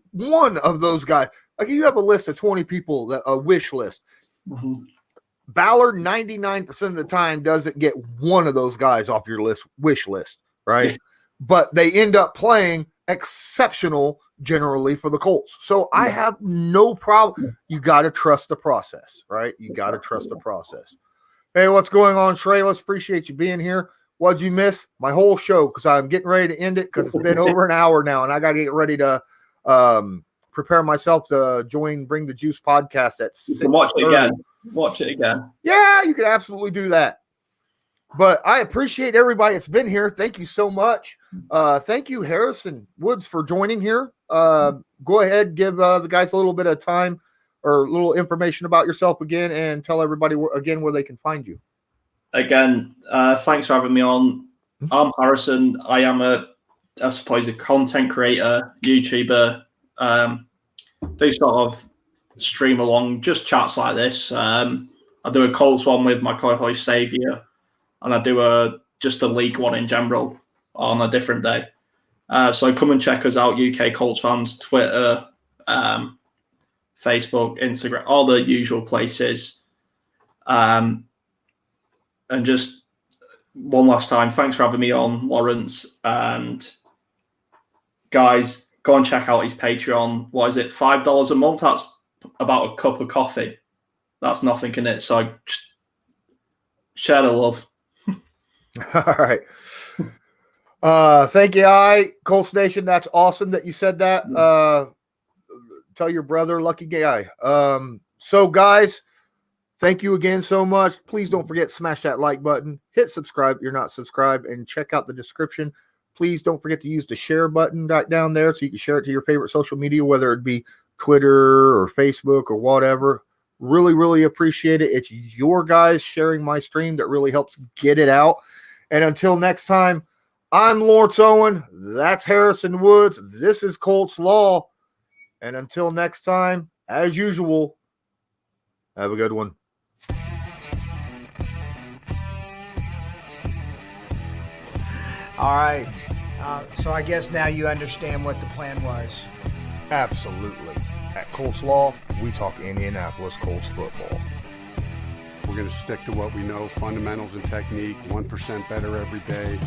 of those guys, like you have a list of 20 people, that a wish list. Mm-hmm. Ballard 99% of the time doesn't get one of those guys off your wish list, right? But they end up playing exceptional generally for the Colts. So I have no problem. You got to trust the process, right? You got to trust the process. Hey, what's going on, Shreyless? Appreciate you being here. What'd you miss? My whole show, because I'm getting ready to end it because it's been over an hour now, and I got to get ready to prepare myself to join Bring the Juice podcast at 6:30. Watch it again. Yeah, you can absolutely do that. But I appreciate everybody that's been here. Thank you so much. Thank you, Harrison Woods, for joining here. Go ahead, give the guys a little bit of time or a little information about yourself again and tell everybody again where they can find you. Again, thanks for having me on. I'm Harrison. I am a content creator, YouTuber. Do sort of stream along, just chats like this. I do a Colts one with my co-host Xavier, and I do just a league one in general on a different day. So come and check us out, UK Colts fans, Twitter, Facebook, Instagram, all the usual places. And just one last time, thanks for having me on, Lawrence. And guys, go and check out his Patreon. What is it, $5 a month? That's about a cup of coffee. That's nothing in it. So just share the love. All right. Thank you, Colts Nation. That's awesome that you said that. Tell your brother, lucky guy. So guys, thank you again so much. Please don't forget to smash that like button, hit subscribe if you're not subscribed, and check out the description. Please don't forget to use the share button right down there so you can share it to your favorite social media, whether it be Twitter or Facebook or whatever. Really, really appreciate it. It's your guys sharing my stream that really helps get it out. And until next time, I'm Lawrence Owen. That's Harrison Woods. This is Colts Law. And until next time, as usual, have a good one. All right. So I guess now you understand what the plan was. Absolutely. At Colts Law, we talk Indianapolis Colts football. We're going to stick to what we know, fundamentals and technique, 1% better every day.